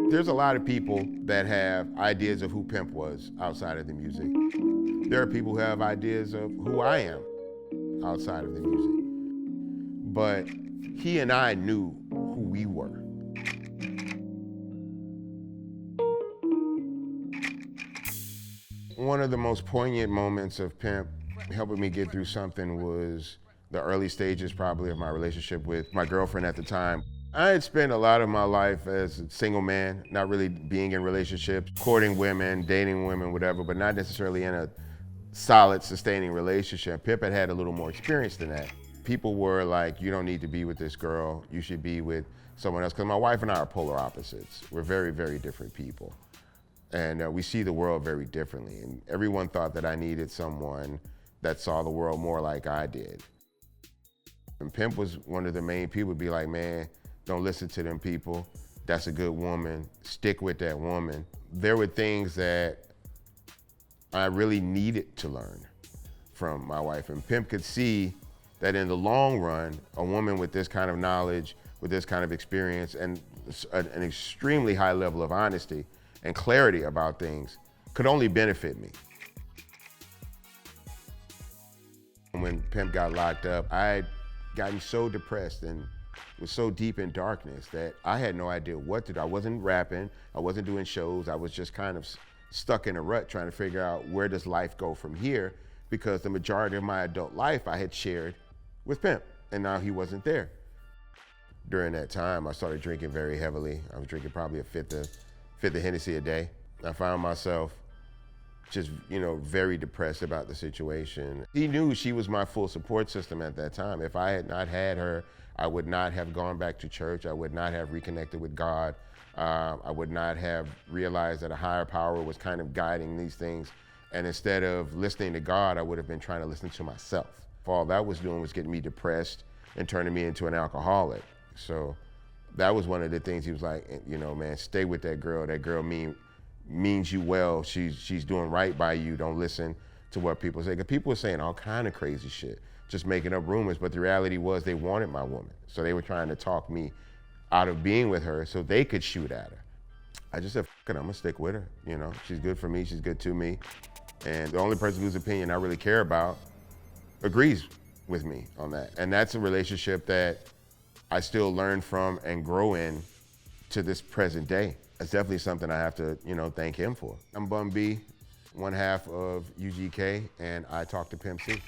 There's a lot of people that have ideas of who Pimp was outside of the music. There are people who have ideas of who I am outside of the music. But he and I knew who we were. One of the most poignant moments of Pimp helping me get through something was the early stages probably of my relationship with my girlfriend at the time. I had spent a lot of my life as a single man, not really being in relationships, courting women, dating women, whatever, but not necessarily in a solid, sustaining relationship. Pimp had had a little more experience than that. People were like, you don't need to be with this girl, you should be with someone else. Because my wife and I are polar opposites. We're very, very different people. And we see the world very differently. And everyone thought that I needed someone that saw the world more like I did. And Pimp was one of the main people to be like, man, don't listen to them people. That's a good woman. Stick with that woman. There were things that I really needed to learn from my wife. And Pimp could see that in the long run, a woman with this kind of knowledge, with this kind of experience, and an extremely high level of honesty and clarity about things could only benefit me. When Pimp got locked up, I had gotten so depressed and was so deep in darkness that I had no idea what to do. I wasn't rapping, I wasn't doing shows, I was just kind of stuck in a rut trying to figure out where does life go from here, because the majority of my adult life I had shared with Pimp, and now he wasn't there. During that time, I started drinking very heavily. I was drinking probably a fifth of Hennessy a day. I found myself just, very depressed about the situation. He knew she was my full support system at that time. If I had not had her, I would not have gone back to church. I would not have reconnected with God. I would not have realized that a higher power was kind of guiding these things. And instead of listening to God, I would have been trying to listen to myself. All that was doing was getting me depressed and turning me into an alcoholic. So that was one of the things he was like, man, stay with that girl. That girl means you well. She's doing right by you. Don't listen to what people say. Because people were saying all kind of crazy shit, just making up rumors. But the reality was they wanted my woman. So they were trying to talk me out of being with her so they could shoot at her. I just said, fuck it, I'm gonna stick with her. She's good for me, she's good to me. And the only person whose opinion I really care about agrees with me on that. And that's a relationship that I still learn from and grow in to this present day. It's definitely something I have to, thank him for. I'm Bun B, one half of UGK, and I talk to Pimp C.